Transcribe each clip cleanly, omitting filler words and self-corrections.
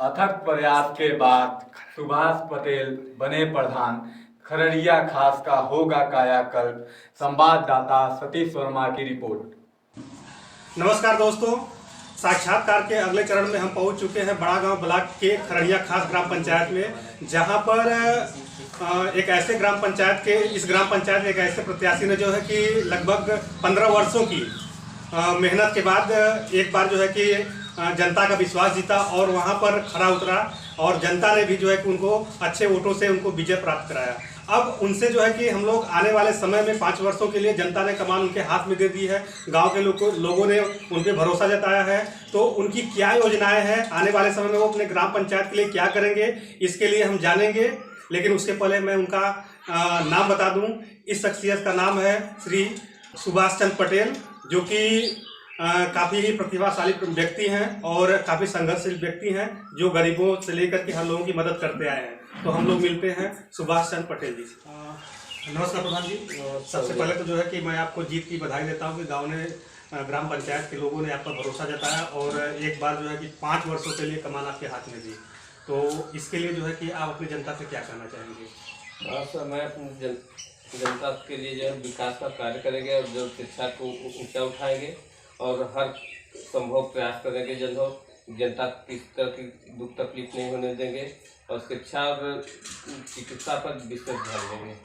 अथक प्रयास के बाद सुभाष पटेल बने प्रधान। खरड़िया खास का होगा कायाकल्प। संवाददाता सतीश वर्मा की रिपोर्ट। नमस्कार दोस्तों, साक्षात्कार के अगले चरण में हम पहुंच चुके हैं बड़ा गांव ब्लॉक के खरड़िया खास ग्राम पंचायत में, जहां पर एक ऐसे ग्राम पंचायत के इस ग्राम पंचायत में एक ऐसे प्रत्याशी ने जो है कि लगभग 15 वर्षों की मेहनत के बाद एक बार जो है कि जनता का विश्वास जीता और वहां पर खरा उतरा और जनता ने भी जो है कि उनको अच्छे वोटों से उनको विजय प्राप्त कराया। अब उनसे जो है कि हम लोग आने वाले समय में 5 वर्षों के लिए जनता ने कमान उनके हाथ में दे दी है। गांव के लोगों ने उन पर भरोसा जताया है, तो उनकी क्या योजनाएं हैं, आने वाले समय में वो अपने ग्राम पंचायत के लिए क्या करेंगे, इसके लिए हम जानेंगे। लेकिन उसके पहले मैं उनका नाम बता दूं। इस शख्सियत का नाम है श्री सुभाष चंद्र पटेल, जो कि काफ़ी ही प्रतिभाशाली व्यक्ति हैं और काफ़ी संघर्षशील व्यक्ति हैं, जो गरीबों से लेकर के हर लोगों की मदद करते आए हैं। तो हम लोग मिलते हैं सुभाष चंद्र पटेल जी से। नमस्कार प्रधान जी। सबसे पहले तो जो है कि मैं आपको जीत की बधाई देता हूँ कि गांव ने, ग्राम पंचायत के लोगों ने आप पर भरोसा जताया और एक बार जो है कि 5 वर्षों के लिए कमान आपके हाथ में दी। तो इसके लिए जो है कि आप अपनी जनता से क्या कहना चाहेंगे? हाँ सर, मैं अपनी जनता के लिए जो है विकास का कार्य करेंगे और जो शिक्षा को ऊंचा उठाएंगे और हर संभव प्रयास करेंगे जनता किस तरह की दुख तकलीफ नहीं होने देंगे और शिक्षा और चिकित्सा पर विशेष ध्यान देंगे।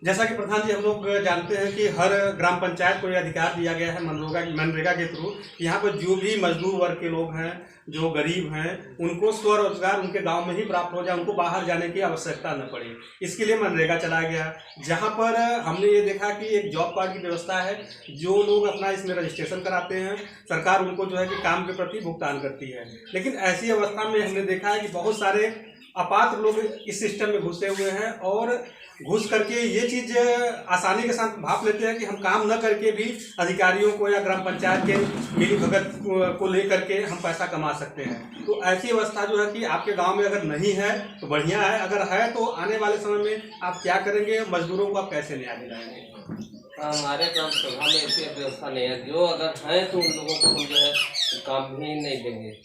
जैसा कि प्रधान जी हम लोग जानते हैं कि हर ग्राम पंचायत को यह अधिकार दिया गया है मनरेगा के थ्रू। यहाँ पर जो भी मजदूर वर्ग के लोग हैं, जो गरीब हैं, उनको स्वरोजगार उनके गांव में ही प्राप्त हो जाए, उनको बाहर जाने की आवश्यकता न पड़े। इसके लिए मनरेगा चलाया गया, जहां पर हमने ये देखा कि एक जॉब कार्ड की व्यवस्था है। जो लोग अपना इसमें रजिस्ट्रेशन कराते हैं, सरकार उनको जो है कि काम के प्रति भुगतान करती है। लेकिन ऐसी अवस्था में हमने देखा है कि बहुत सारे अपात्र लोग इस सिस्टम में घुसे हुए हैं और घुस करके ये चीज़ आसानी के साथ भाप लेते हैं कि हम काम न करके भी अधिकारियों को या ग्राम पंचायत के मिली भगत को लेकर के हम पैसा कमा सकते हैं। तो ऐसी अवस्था जो है कि आपके गांव में अगर नहीं है तो बढ़िया है, अगर है तो आने वाले समय में आप क्या करेंगे? मजदूरों को आप कैसे न्याय दिलाएंगे? हमारे ग्राम सभा में ऐसी व्यवस्था नहीं है। जो अगर है तो उन लोगों को हम जो है काम भी नहीं देंगे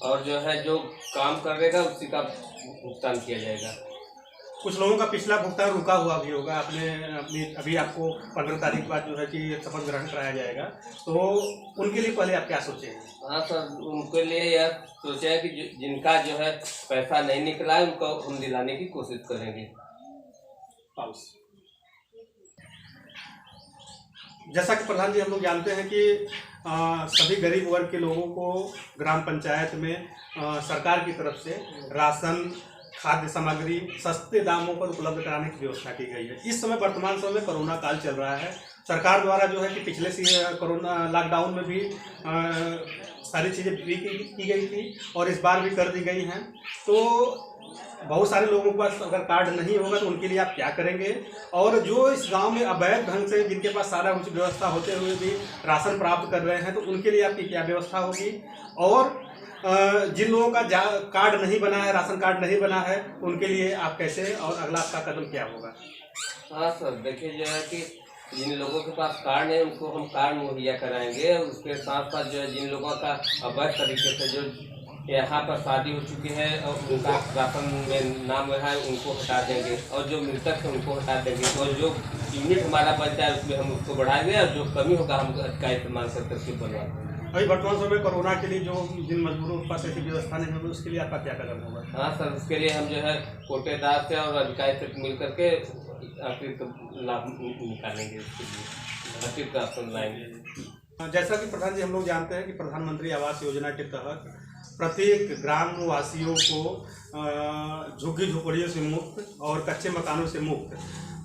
और जो है जो काम करेगा उसी का भुगतान किया जाएगा। कुछ लोगों का पिछला भुगतान रुका हुआ भी होगा। अभी आपको 15 तारीख बाद जो है कि शपथ ग्रहण कराया जाएगा, तो उनके लिए पहले आप क्या सोचे हैं? हाँ सर, उनके लिए यह सोचा है कि जिनका जो है पैसा नहीं निकला है उनको हम दिलाने की कोशिश करेंगे। जैसा कि प्रधान जी हम लोग जानते हैं कि सभी गरीब वर्ग के लोगों को ग्राम पंचायत में सरकार की तरफ से राशन, खाद्य सामग्री सस्ते दामों पर उपलब्ध कराने की व्यवस्था की गई है। इस समय वर्तमान समय में कोरोना काल चल रहा है। सरकार द्वारा जो है कि पिछले कोरोना लॉकडाउन में भी सारी चीज़ें फ्री की गई थी और इस बार भी कर दी गई हैं। तो बहुत सारे लोगों के पास अगर कार्ड नहीं होगा तो उनके लिए आप क्या करेंगे? और जो इस गांव में अवैध ढंग से जिनके पास सारा कुछ व्यवस्था होते हुए भी राशन प्राप्त कर रहे हैं, तो उनके लिए आपकी क्या व्यवस्था होगी? और जिन लोगों का कार्ड नहीं बना है, राशन कार्ड नहीं बना है, उनके लिए आप कैसे, और अगला आपका कदम क्या होगा? हाँ सर, देखिए जो है कि जिन लोगों के पास कार्ड है उनको हम कार्ड मुहैया कराएंगे। उसके साथ साथ जो है जिन लोगों का अवैध तरीके से जो यहाँ पर शादी हो चुकी है और उनका राशन में नाम है उनको हटा देंगे और जो मृतक है उनको हटा देंगे और जो यूनिट हमारा बनता है उसमें हम उसको बढ़ाएंगे और जो कमी होगा हम का इस्तेमाल करके बनवा देंगे। अभी वर्तमान समय कोरोना के लिए जो जिन मजदूरों के पास ऐसी व्यवस्था नहीं होगी उसके लिए आपका क्या कदम होगा? हाँ सर, उसके लिए हम जो है कोटेदार से और अधिकारी से मिल करके अतिरिक्त लाभ निकालेंगे, उसके लिए अतिरिक्त राशन लाएंगे। जैसा कि प्रधान जी हम लोग जानते हैं कि प्रधानमंत्री आवास योजना के तहत प्रत्येक ग्राम वासियों को झुग्गी झोपड़ियों से मुक्त और कच्चे मकानों से मुक्त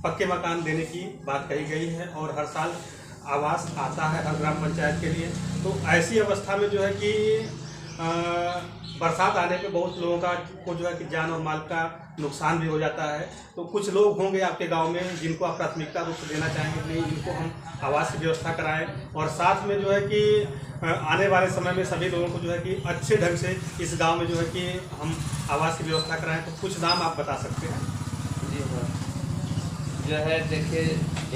पक्के मकान देने की बात कही गई है और हर साल आवास आता है हर ग्राम पंचायत के लिए। तो ऐसी अवस्था में जो है कि बरसात आने पे बहुत लोगों को जो है कि जान और माल का नुकसान भी हो जाता है। तो कुछ लोग होंगे आपके गांव में जिनको आप प्राथमिकता रूप से देना चाहेंगे, नहीं इनको हम आवास की व्यवस्था कराएं और साथ में जो है कि आने वाले समय में सभी लोगों को जो है कि अच्छे ढंग से इस गांव में जो है कि हम आवास की व्यवस्था कराएं। तो कुछ नाम आप बता सकते हैं? जी हाँ, जो है देखिए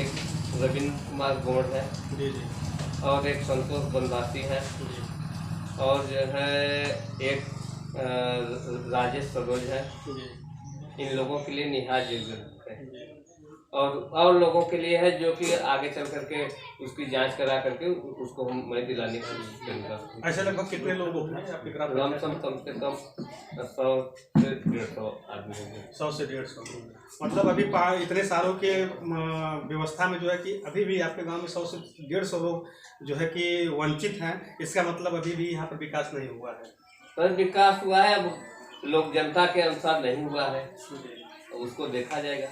एक रविंद्र कुमार गौड़ है जी जी, और एक संतोष बनवासी है और जो है एक राजेश सरोज है। इन लोगों के लिए निहाज जरूरत है और लोगों के लिए है जो कि आगे चल करके उसकी जांच करा करके उसको हम मैं दिलाने की कोशिश करूँगा। ऐसे लगभग कितने लोग होते हैं आपके ग्राम लमसम कम से कम 100 से 150 आदमी होंगे। 100 से 150। मतलब अभी इतने सालों के व्यवस्था में जो है कि अभी भी आपके गांव में 100 से 150 लोग जो है कि वंचित हैं। इसका मतलब अभी भी यहाँ पर विकास नहीं हुआ है। पर विकास हुआ है, अब लोग जनता के अनुसार नहीं हुआ है, उसको देखा जाएगा।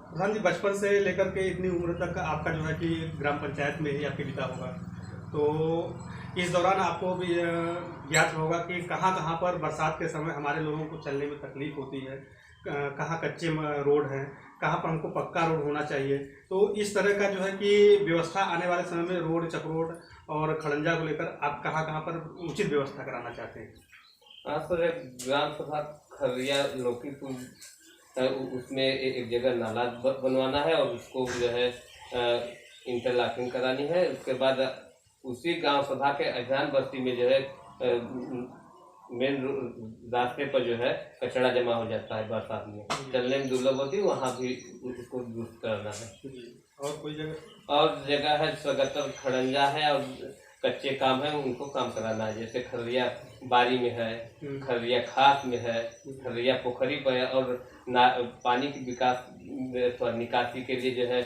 प्रधान जी, बचपन से लेकर के इतनी उम्र तक आपका जो है कि ग्राम पंचायत में ही आपके बीता होगा, तो इस दौरान आपको भी ज्ञात होगा कि कहाँ कहाँ पर बरसात के समय हमारे लोगों को चलने में तकलीफ होती है, कहाँ कच्चे रोड हैं, कहाँ पर हमको पक्का रोड होना चाहिए। तो इस तरह का जो है कि व्यवस्था आने वाले समय में रोड, चकरोड और खड़ंजा को लेकर आप कहाँ कहाँ पर उचित व्यवस्था कराना चाहते हैं? हाँ सर, एक ग्राम सभा खरिया लौकीपुर उसमें एक जगह नाला बनवाना है और उसको जो है इंटरलॉकिंग करानी है। उसके बाद उसी गांव सभा के अभियान बस्ती में जो है मेन रास्ते पर जो है कचरा जमा हो जाता है बरसात में, चलने में दुर्लभ होती है, वहाँ भी उसको दुरुस्त करना है। और कोई जगह? और जगह है सगतर खड़ंजा है और कच्चे काम है, उनको काम कराना है। जैसे खरिया बारी में है, खरिया खास में है, खरिया पोखरी पर है और पानी की विकास निकासी के लिए जो है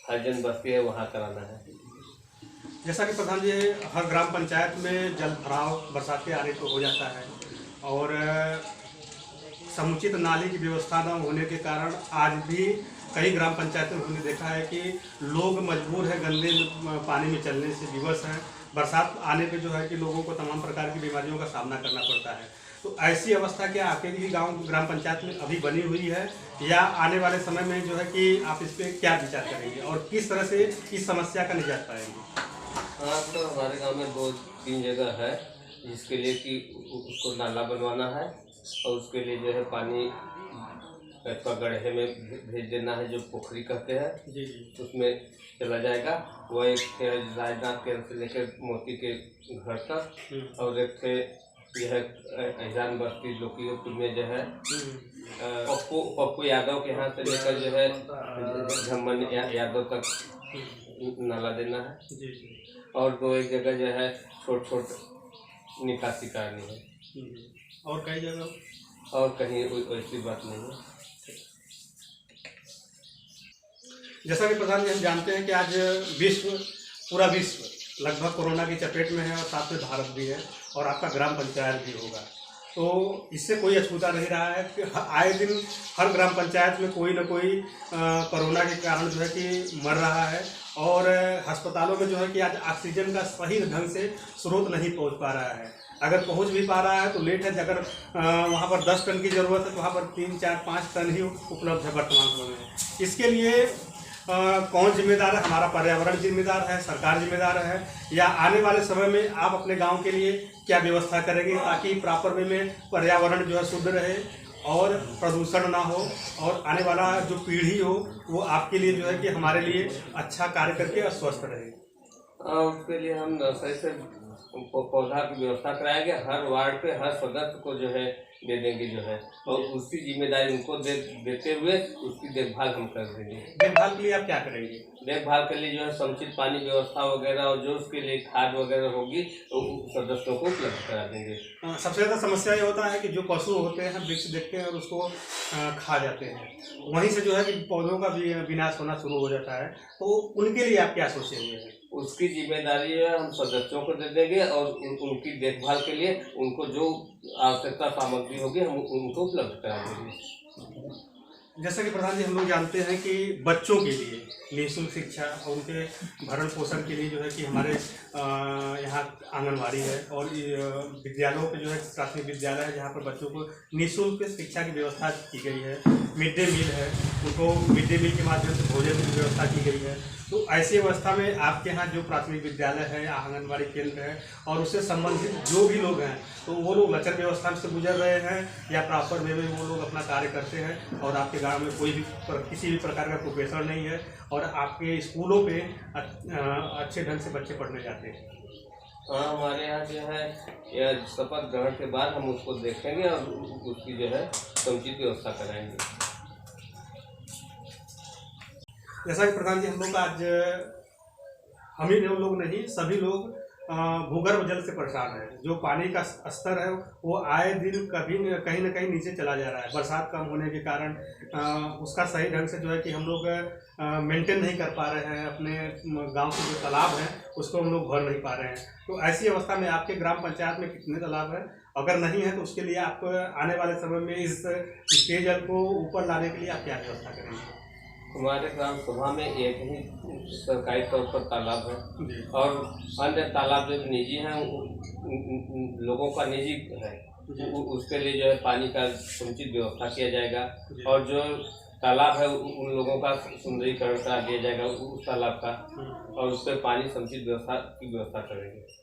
हरजन बस्ती है, वहाँ कराना है। जैसा कि प्रधान जी, हर ग्राम पंचायत में जल भराव बरसात के आने पर हो जाता है और समुचित नाली की व्यवस्था न होने के कारण आज भी कई ग्राम पंचायतों में हमने देखा है कि लोग मजबूर है गंदे पानी में चलने से विवश हैं। बरसात आने पे जो है कि लोगों को तमाम प्रकार की बीमारियों का सामना करना पड़ता है। तो ऐसी अवस्था क्या आपके भी ग्राम पंचायत में अभी बनी हुई है या आने वाले समय में जो है कि आप इस पर क्या विचार करेंगे और किस तरह से इस समस्या का निजात पाएंगे? हाँ तो हमारे गांव में 2-3 जगह है जिसके लिए कि उसको नाला बनवाना है और उसके लिए जो है पानी गड्ढे में भेज देना है, जो पोखरी कहते हैं जी, उसमें चला जाएगा। वो एक राजनाथ केंद्र से लेकर मोती के घर तक और एक थे यह अहिरान बस्ती लोकीपुर में जो है पप्पू यादव के यहाँ से लेकर जो है झम्मन यादव तक नाला देना है और 2-1 जगह जो है छोट निकासी करनी है और कई जगह और कहीं ऐसी बात नहीं है। जैसा कि प्रधान जी हम जानते हैं कि आज पूरा विश्व लगभग कोरोना की चपेट में है और साथ में भारत भी है और आपका ग्राम पंचायत भी होगा, तो इससे कोई अछूता नहीं रहा है कि आए दिन हर ग्राम पंचायत में कोई ना कोई कोरोना के कारण जो है कि मर रहा है और अस्पतालों में जो है कि आज ऑक्सीजन का सही ढंग से स्रोत नहीं पहुंच पा रहा है। अगर पहुंच भी पा रहा है तो लेट है। अगर वहां पर 10 टन की ज़रूरत है तो वहां पर 3, 4, 5 टन ही उपलब्ध है वर्तमान समय में। इसके लिए कौन जिम्मेदार है? हमारा पर्यावरण जिम्मेदार है, सरकार जिम्मेदार है, या आने वाले समय में आप अपने गांव के लिए क्या व्यवस्था करेंगे ताकि प्रॉपर वे में पर्यावरण जो है शुद्ध रहे और प्रदूषण ना हो और आने वाला जो पीढ़ी हो वो आपके लिए जो है कि हमारे लिए अच्छा कार्य करके स्वस्थ रहे? उसके लिए हम सही से पौधा की व्यवस्था कराएंगे, हर वार्ड पे हर सदस्य को जो है दे देंगे जो है और उसकी जिम्मेदारी उनको देते हुए उसकी देखभाल हम कर देंगे। देखभाल के लिए आप क्या करेंगे? देखभाल के लिए जो है समुचित पानी व्यवस्था वगैरह और जो उसके लिए खाद वगैरह होगी तो सदस्यों को उपलब्ध करा देंगे। सबसे ज़्यादा समस्या ये होता है कि जो पशु होते हैं वृक्ष देखते हैं और उसको खा जाते हैं, वहीं से जो है कि पौधों का भी विनाश होना शुरू हो जाता है, तो उनके लिए आप क्या सोचे हुए हैं? उसकी जिम्मेदारी है हम सदस्यों को दे देंगे और उनकी देखभाल के लिए उनको जो आवश्यकता सामग्री होगी हम उनको उपलब्ध करा देंगे। जैसा कि प्रधान जी हम लोग जानते हैं कि बच्चों के लिए निःशुल्क शिक्षा और उनके भरण पोषण के लिए जो है कि हमारे यहाँ आंगनवाड़ी है और विद्यालयों पे जो है प्राथमिक विद्यालय है जहाँ पर बच्चों को निःशुल्क शिक्षा की व्यवस्था की गई है। मिड डे मील है, उनको मिड डे मील के माध्यम से भोजन की व्यवस्था की गई है। तो ऐसी अवस्था में आपके यहाँ जो प्राथमिक विद्यालय है, आंगनबाड़ी केंद्र है और उससे संबंधित जो भी लोग हैं, तो वो लोग लचर व्यवस्था से गुजर रहे हैं या प्रॉपर वे में वो लोग अपना कार्य करते हैं और आपके गांव में कोई भी किसी भी प्रकार का कुपोषण नहीं है और आपके स्कूलों पे अच्छे ढंग से बच्चे पढ़ने जाते हैं? हाँ, हमारे यहाँ जो है यह शपथ ग्रहण के बाद हम उसको देखेंगे और उसकी जो है समुचित व्यवस्था कराएंगे। जैसा कि प्रधान जी, हम लोग आज हम ही लोग नहीं, सभी लोग भूगर्भ जल से परेशान है। जो पानी का स्तर है वो आए दिन कहीं न कहीं नीचे चला जा रहा है। बरसात कम होने के कारण उसका सही ढंग से जो है कि हम लोग मेंटेन नहीं कर पा रहे हैं। अपने गांव के जो तालाब हैं उसको हम लोग भर नहीं पा रहे हैं। तो ऐसी अवस्था में आपके ग्राम पंचायत में कितने तालाब हैं? अगर नहीं है तो उसके लिए आप आने वाले समय में इस पेयजल को ऊपर लाने के लिए आप क्या व्यवस्था करेंगे? हमारे ग्राम सभा में एक ही सरकारी तौर पर तालाब है और अन्य तालाब जो निजी हैं लोगों का निजी है, उसके लिए जो है पानी का समुचित व्यवस्था किया जाएगा और जो तालाब है उन लोगों का सुंदरीकरण करा दिया जाएगा उस तालाब का और उस पर पानी समुचित व्यवस्था करेंगे।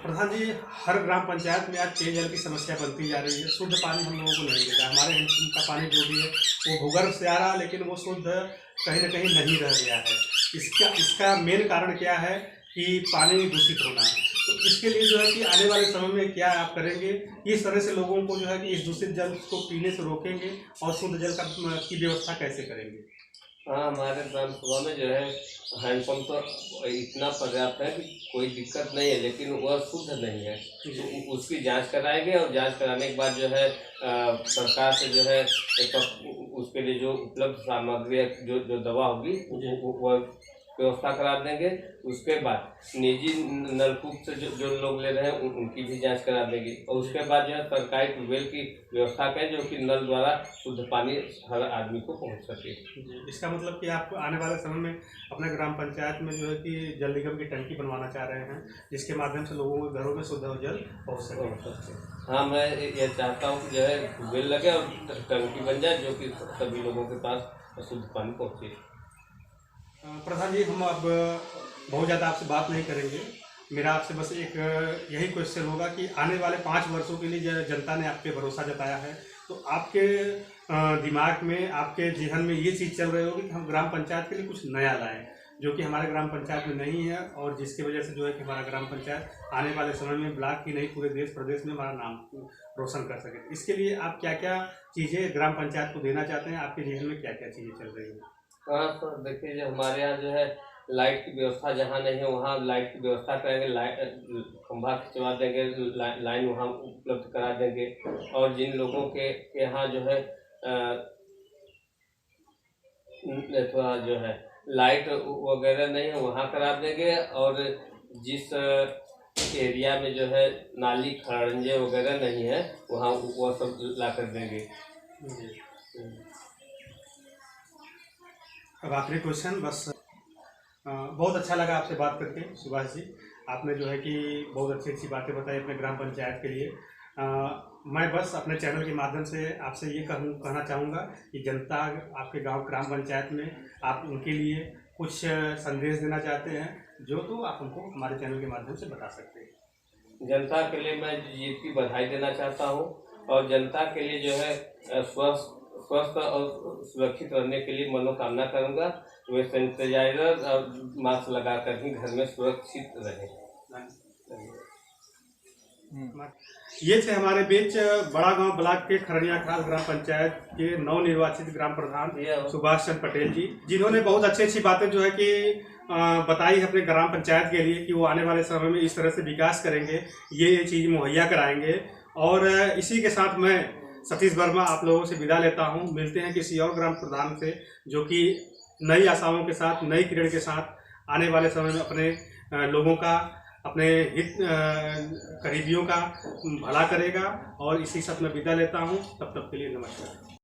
प्रधान जी, हर ग्राम पंचायत में आज पेयजल की समस्या बनती जा रही है। शुद्ध पानी हम लोगों को नहीं मिलता। हमारे हैंडपंप का पानी जो भी है वो भूगर्भ से आ रहा है, लेकिन वो शुद्ध कहीं न कहीं नहीं रह गया है। इसका मेन कारण क्या है कि पानी दूषित होना। तो इसके लिए जो है कि आने वाले समय में क्या आप करेंगे? इस तरह से लोगों को जो है कि इस दूषित जल को पीने से रोकेंगे और शुद्ध जल की व्यवस्था कैसे करेंगे? हाँ, हमारे ग्राम सभा में जो है हैंडपम्प तो इतना पर्याप्त है कि कोई दिक्कत नहीं है, लेकिन वह शुद्ध नहीं है। तो उसकी जांच कराएंगे और जांच कराने के बाद जो है सरकार से जो है उसके लिए जो उपलब्ध सामग्री है, जो दवा होगी वह व्यवस्था करा देंगे। उसके बाद निजी नलकूप से जो लोग ले रहे हैं उनकी भी जांच करा देंगे और उसके बाद जो है सरकारी ट्यूबवेल की व्यवस्था करें जो कि नल द्वारा शुद्ध पानी हर आदमी को पहुंच सके। इसका मतलब कि आप आने वाले समय में अपने ग्राम पंचायत में जो है कि जल निगम की टंकी बनवाना चाह रहे हैं जिसके माध्यम से लोगों के घरों में शुद्ध जल पहुँच सके? हाँ, मैं ये चाहता हूँ कि जो है ट्यूबवेल लगे और टंकी बन जाए जो कि सभी लोगों के पास शुद्ध पानी पहुँचे। प्रधान जी, हम अब बहुत ज़्यादा आपसे बात नहीं करेंगे। मेरा आपसे बस एक यही क्वेश्चन होगा कि आने वाले 5 वर्षों के लिए जनता ने आप पे भरोसा जताया है, तो आपके दिमाग में, आपके जहन में ये चीज़ चल रही होगी कि हम ग्राम पंचायत के लिए कुछ नया लाएं जो कि हमारे ग्राम पंचायत में नहीं है और जिसकी वजह से जो है कि हमारा ग्राम पंचायत आने वाले समय में ब्लॉक की नहीं पूरे देश प्रदेश में हमारा नाम रोशन कर सके। इसके लिए आप क्या क्या चीज़ें ग्राम पंचायत को देना चाहते हैं? आपके जहन में क्या क्या चीज़ें चल रही हैं? हाँ, तो देखिए, जो हमारे यहाँ जो है लाइट की व्यवस्था जहाँ नहीं है वहाँ लाइट की व्यवस्था करेंगे। खंभा खिंचवा देंगे, लाइन वहाँ उपलब्ध करा देंगे और जिन लोगों के यहाँ जो है थोड़ा जो है लाइट वगैरह नहीं है वहाँ करा देंगे और जिस एरिया में जो है नाली खड़ंजे वगैरह नहीं है वहाँ वो सब ला कर देंगे। अब आखिरी क्वेश्चन, बस बहुत अच्छा लगा आपसे बात करके सुभाष जी। आपने जो है कि बहुत अच्छी अच्छी बातें बताई अपने ग्राम पंचायत के लिए। मैं बस अपने चैनल के माध्यम से आपसे ये कहना चाहूँगा कि जनता आपके गांव ग्राम पंचायत में आप उनके लिए कुछ संदेश देना चाहते हैं जो तो आप हमको हमारे चैनल के माध्यम से बता सकते हैं। जनता के लिए मैं जीत की बधाई देना चाहता हूँ और जनता के लिए जो है स्वस्थ और सुरक्षित रहने के लिए मनोकामना करूँगा। वे सैनिटाइजर और मास्क लगाकर ही घर में सुरक्षित रहें। ये थे हमारे बीच बड़ा गांव ब्लॉक के खरड़िया खाल ग्राम पंचायत के नवनिर्वाचित ग्राम प्रधान सुभाष चंद्र पटेल जी, जिन्होंने बहुत अच्छी अच्छी बातें जो है कि बताई है अपने ग्राम पंचायत के लिए कि वो आने वाले समय में इस तरह से विकास करेंगे, ये चीज़ मुहैया कराएंगे। और इसी के साथ मैं सतीश वर्मा आप लोगों से विदा लेता हूं। मिलते हैं किसी और ग्राम प्रधान से जो कि नई आशाओं के साथ, नई किरण के साथ आने वाले समय में अपने लोगों का, अपने हित करीबियों का भला करेगा। और इसी साथ मैं विदा लेता हूं। तब तक के लिए नमस्कार।